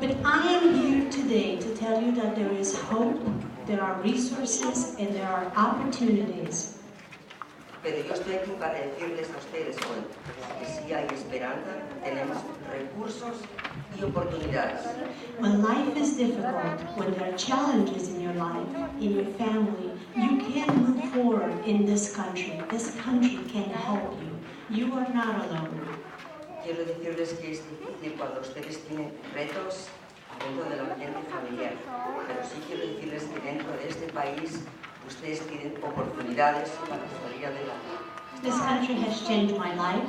But I am here today to tell you that there is hope, there are resources, and there are opportunities. Pero yo estoy aquí para decirles a ustedes hoy que sí hay esperanza, tenemos recursos y oportunidades. When life is difficult, when there are challenges in your life, in your family, you can move forward in this country. This country can help you. You are not alone. Quiero decirles que es difícil cuando ustedes tienen retos dentro del ambiente familiar, pero sí quiero decirles que dentro de este país ustedes tienen oportunidades para salir adelante. This country has changed my life,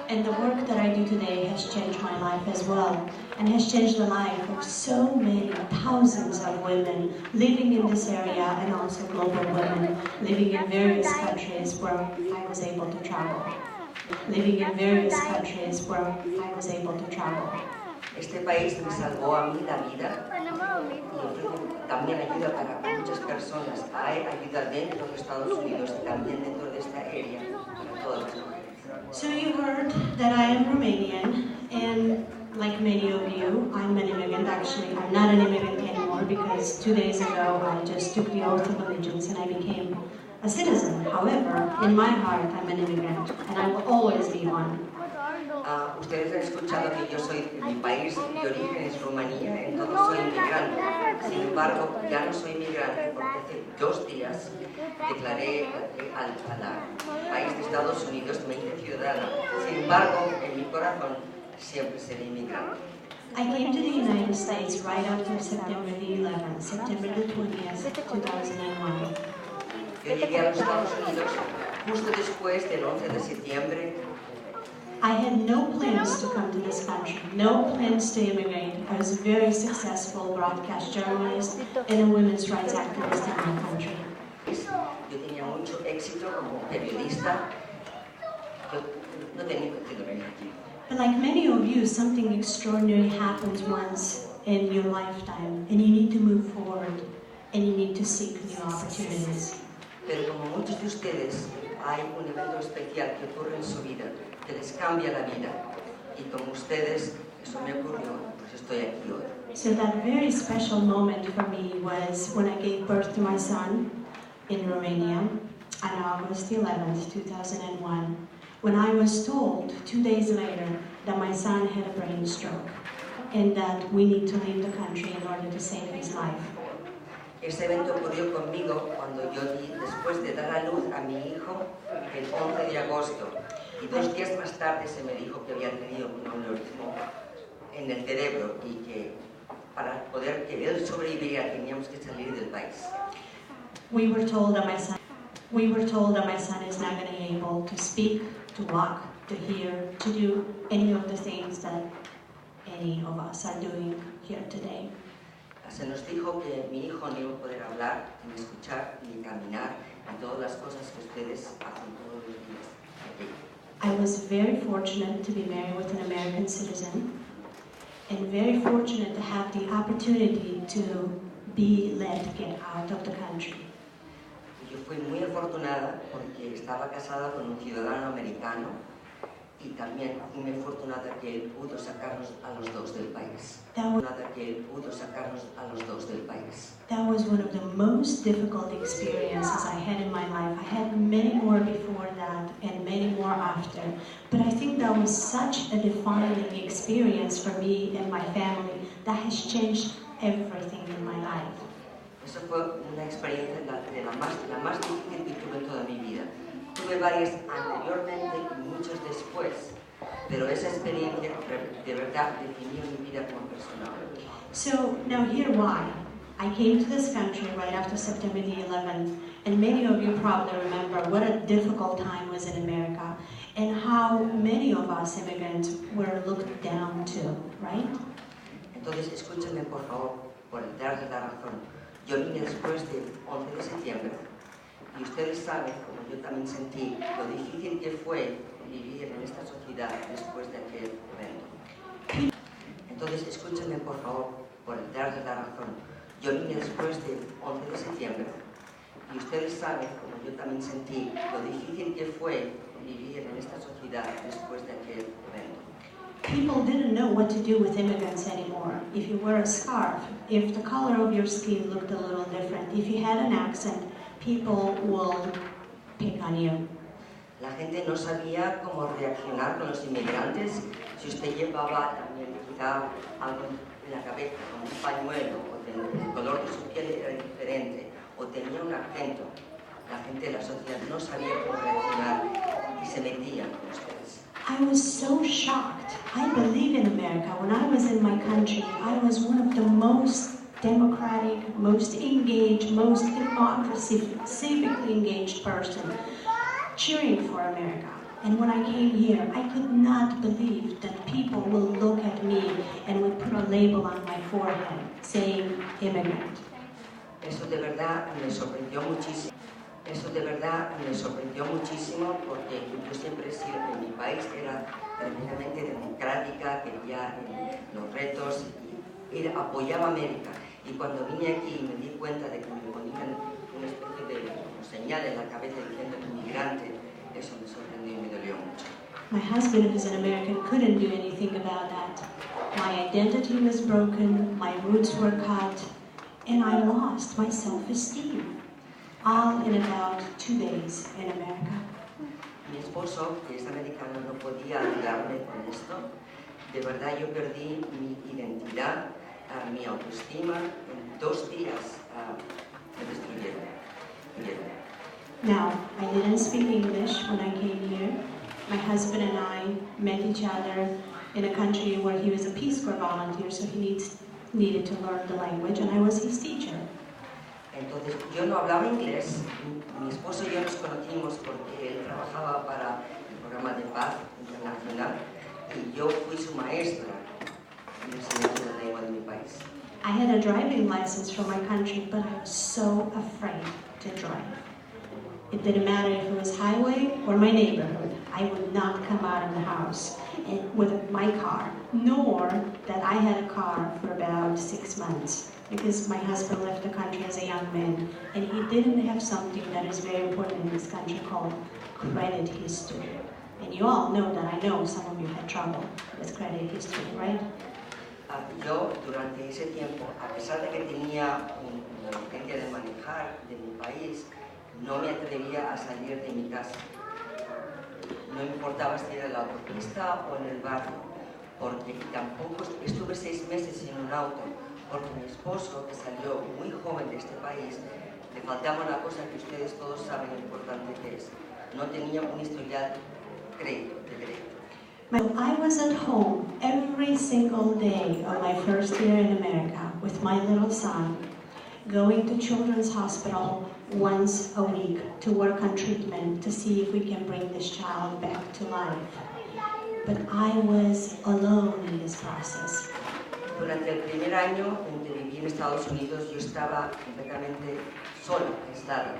and the work that I do today has changed my life as well, and has changed the life of so many thousands of women living in this area, and also global women living in various countries where I was able to travel. Living in various countries where I was able to travel. Este país me salvó a mí la vida y ofrece también ayuda para muchas personas. Hay ayuda dentro de Estados Unidos y también dentro de esta área para todas las mujeres. So you heard that I am Romanian, and like many of you, I'm an immigrant. Actually, I'm not an immigrant anymore because 2 days ago I just took the oath of allegiance and I became a citizen. However, in my heart, I'm an immigrant, and I will always be one. Ustedes han escuchado que yo soy de mi país de origen, es Rumanía, entonces soy inmigrante. Sin embargo, ya no soy inmigrante porque hace 2 días declaré al país de Estados Unidos, me hice ciudadana. Sin embargo, en mi corazón siempre seré inmigrante. I came to the United States right after September the 11th, September the 20th, 2001. Yo llegué a los Estados Unidos justo después del 11 de septiembre. I had no plans to come to this country, no plans to immigrate. I was a very successful broadcast journalist and a women's rights activist in my country. Yo tenía mucho éxito como periodista. Yo no tenía que venir aquí. But like many of you, something extraordinary happens once in your lifetime, and you need to move forward, and you need to seek new opportunities. Pero como muchos de ustedes, hay un evento especial que ocurre en su vida, que les cambia la vida. Y como ustedes, eso me ocurrió, pues estoy aquí hoy. So that very special moment for me was when I gave birth to my son in Romania on August 11th, 2001, when I was told 2 days later that my son had a brain stroke and that we need to leave the country in order to save his life. Ese evento ocurrió conmigo cuando yo di, después de dar a luz a mi hijo, el 11 de agosto. Y 2 días más tarde se me dijo que había tenido un aneurisma en el cerebro y que para poder que él sobreviviera teníamos que salir del país. We were told that my son is not going to be able to speak, to walk, to hear, to do any of the things that any of us are doing here today. Se nos dijo que mi hijo no iba a poder hablar, ni escuchar, ni caminar, y todas las cosas que ustedes hacen todos los días aquí. I was very fortunate to be married with an American citizen, and very fortunate to have the opportunity to be let get out of the country. Yo fui muy afortunada porque estaba casada con un ciudadano americano y también fui muy afortunada que él pudo sacarnos a los dos del país. That was one of the most difficult experiences I had in my life. I had many more before that and many more after, but I think that was such a defining experience for me and my family that has changed everything in my life. Eso fue una experiencia la más difícil que tuve en toda mi vida. Tuve varias anteriormente y muchas después, pero esa experiencia de verdad definió mi vida como persona. So now here why. I came to this country right after September the 11th, and many of you probably remember what a difficult time was in America and how many of us immigrants were looked down to, right? Entonces escúchenme por favor, por darles la razón. Yo vine después del 11 de septiembre y ustedes saben, como yo también sentí, lo difícil que fue vivir en esta sociedad después de aquel evento. Entonces escúchenme por favor, por darles la razón. Yo vine después del 11 de septiembre y ustedes saben, como yo también sentí, lo difícil que fue vivir en esta sociedad después de aquel evento. people didn't know what to do with immigrants anymore. If you wear a scarf, if the color of your skin looked a little different, if you had an accent, people will pick on you. La gente no sabía cómo reaccionar con los inmigrantes. Si usted llevaba también quizá algo en la cabeza, como un pañuelo, o el color de su piel era diferente, o tenía un acento, la gente de la sociedad no sabía cómo reaccionar y se metía con ustedes. I was so shocked. I believe in America. When I was in my country, I was one of the most democratic, most engaged, most civically engaged person, cheering for America. And when I came here, I could not believe that people will look at me and would put a label on my forehead saying immigrant. Eso de verdad me sorprendió muchísimo. Eso de verdad me sorprendió muchísimo porque yo siempre he sido, en mi país era tremendamente democrática, quería los retos, apoyaba a América. Y cuando vine aquí me di cuenta de que me ponían una especie de señal en la cabeza diciendo inmigrante, eso me sorprendió y me dolió mucho. My husband, who's an American, couldn't do anything about that. My identity was broken, my roots were cut, and I lost my self-esteem. All in about 2 days in America. Mi esposo, que es americano, no podía ayudarme con esto. De verdad yo perdí mi identidad, mi autoestima. En 2 días me destruyeron. Now, I didn't speak English when I came here. My husband and I met each other in a country where he was a Peace Corps volunteer, so he needed to learn the language, and I was his teacher. Entonces, yo no hablaba inglés, mi esposo y yo nos conocimos porque él trabajaba para el programa de paz internacional y yo fui su maestra en el enseñanza de la lengua de mi país. I had a driving license from my country, but I was so afraid to drive. It didn't matter if it was highway or my neighborhood. I would not come out of the house with my car, nor that I had a car for about 6 months. Because my husband left the country as a young man, and he didn't have something that is very important in this country called credit history. And you all know that I know some of you had trouble with credit history, right? Yo, durante ese tiempo, a pesar de que tenía una licencia de manejar de mi país, no me atrevía a salir de mi casa. No importaba si era en la autopista o en el barrio, porque tampoco estuve 6 meses en un auto. Porque mi esposo, que salió muy joven de este país, le faltaba una cosa que ustedes todos saben lo importante que es. No tenía un historial de crédito. I was at home every single day of my first year in America with my little son, going to Children's Hospital once a week to work on treatment to see if we can bring this child back to life. But I was alone in this process. Durante el primer año en que viví en Estados Unidos, yo estaba completamente sola, aislada.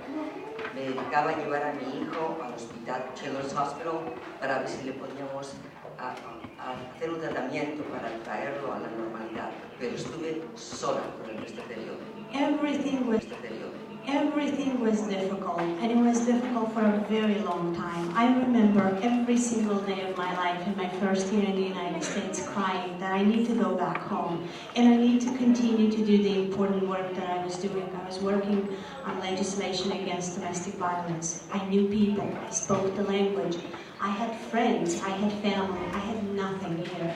Me dedicaba a llevar a mi hijo al hospital Children's Hospital para ver si le podíamos hacer un tratamiento para traerlo a la normalidad. Pero estuve sola durante este periodo. Everything was difficult, and it was difficult for a very long time. I remember every single day of my life in my first year in the United States crying that I need to go back home, and I need to continue to do the important work that I was doing. I was working on legislation against domestic violence. I knew people, I spoke the language, I had friends, I had family, I had nothing here.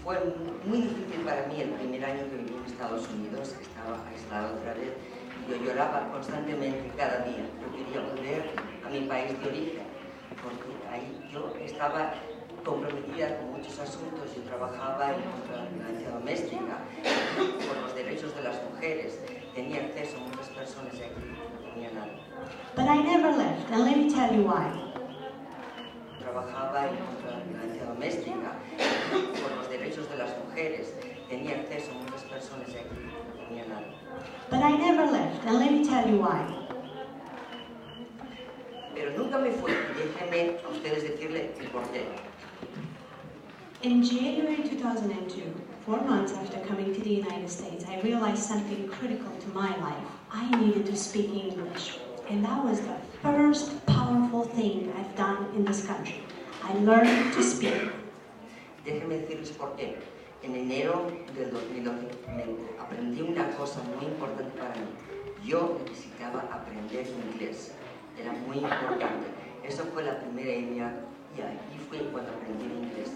Fue muy difícil para mí el primer año que viví en Estados Unidos, estaba aislado otra vez. Yo lloraba constantemente cada día. Yo quería volver a mi país de origen, porque ahí yo estaba comprometida con muchos asuntos. Yo trabajaba en contra de la violencia doméstica, por los derechos de las mujeres. Tenía acceso a muchas personas aquí, no tenía nada. But I never left, and let me tell you why. Trabajaba en contra de la violencia doméstica, por los derechos de las mujeres. Tenía acceso a muchas personas aquí, no tenía nada. But I never left, and let me tell you why. Pero nunca me fui, déjenme a ustedes decirle el porqué. In January 2002, 4 months after coming to the United States, I realized something critical to my life. I needed to speak English, and that was the first powerful thing I've done in this country. I learned to speak. Déjenme decirles por qué. En enero del 2012 aprendí una cosa muy importante para mí. Yo necesitaba aprender inglés. Era muy importante. Esa fue la primera idea y ahí fue cuando aprendí inglés.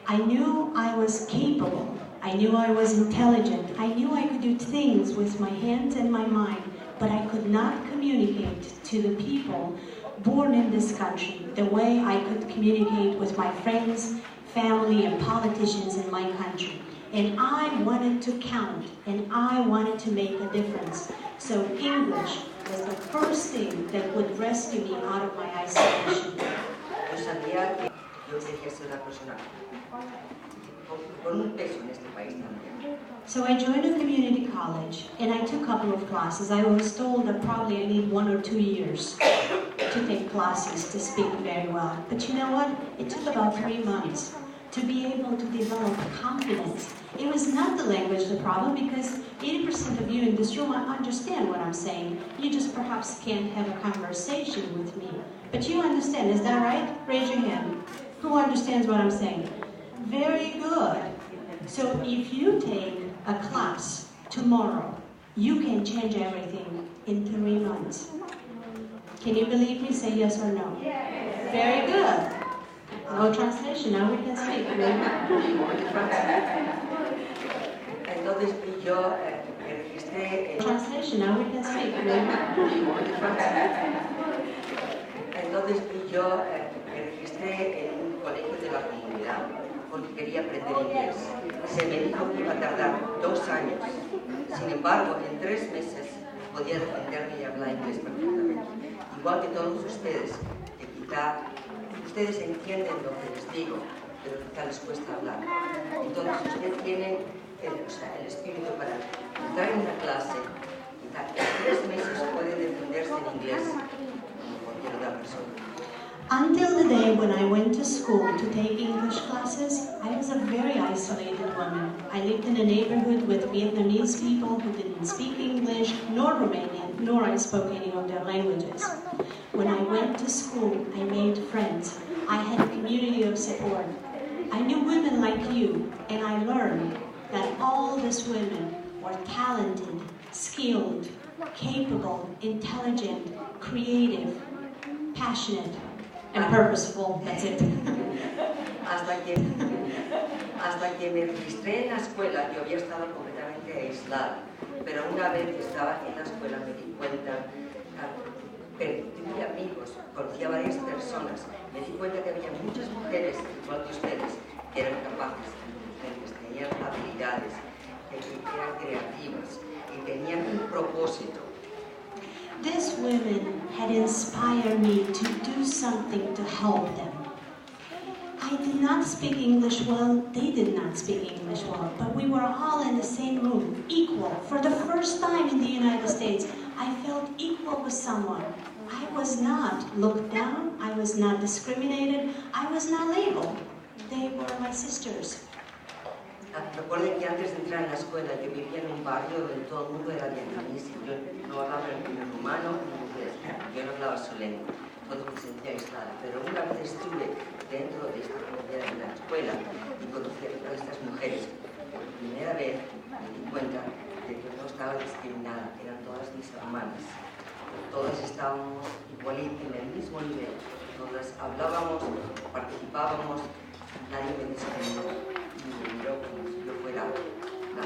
I knew I was capable. I knew I was intelligent. I knew I could do things with my hands and my mind, but I could not communicate to the people born in this country the way I could communicate with my friends, family, and politicians in my country. And I wanted to count, and I wanted to make a difference. So English was the first thing that would rescue me out of my isolation. Yo sabía que yo quería ser una persona con un peso en este país también. So I joined a community college, and I took a couple of classes. I was told that probably I need 1 or 2 years to take classes to speak very well. But you know what? It took about 3 months to be able to develop confidence. It was not the language the problem, because 80% of you in this room understand what I'm saying. You just perhaps can't have a conversation with me. But you understand, is that right? Raise your hand. Who understands what I'm saying? Very good. So if you take a class tomorrow, you can change everything in 3 months. Can you believe me? Say yes or no. Yes. Very good. No translation, now we can speak. Entonces yo me registré en... Translation, now we can speak. Entonces yo me registré en un colegio de la comunidad porque quería aprender inglés. Se me dijo que iba a tardar 2 años. Sin embargo, en 3 meses podía defenderme y hablar inglés perfectamente. Igual que todos ustedes, que quizá ustedes entienden lo que les digo, pero quizá les cuesta hablar. Entonces ustedes tienen el espíritu para entrar en una clase, quizá en 3 meses pueden defenderse en inglés como cualquier otra persona. Until the day when I went to school to take English classes, I was a very isolated woman. I lived in a neighborhood with Vietnamese people who didn't speak English, nor Romanian, nor I spoke any of their languages. When I went to school, I made friends. I had a community of support. I knew women like you, and I learned that all these women were talented, skilled, capable, intelligent, creative, passionate, and purposeful. That's it. Hasta que me registré en la escuela, yo había estado completamente aislada, pero una vez que estaba en la escuela me di cuenta, tenía amigos, conocía a varias personas, me di cuenta que había muchas mujeres, igual que ustedes, que eran capaces, que tenían habilidades, que eran creativas y tenían un propósito. These women had inspired me to do something to help them. I did not speak English well, they did not speak English well, but we were all in the same room, equal. For the first time in the United States, I felt equal with someone. I was not looked down, I was not discriminated, I was not labeled. They were my sisters. Recuerden que antes de entrar en la escuela yo vivía en un barrio donde todo el mundo era vietnamita. Yo no hablaba ni rumano ni inglés, yo no hablaba su lengua, todo me sentía aislada. Pero una vez estuve dentro de esta comunidad de la escuela y conocí a todas estas mujeres, por primera vez me di cuenta de que no estaba discriminada, eran todas mis hermanas. Todas estábamos igualitos, en el mismo nivel, todas hablábamos, participábamos, nadie me discriminó. Ni me miró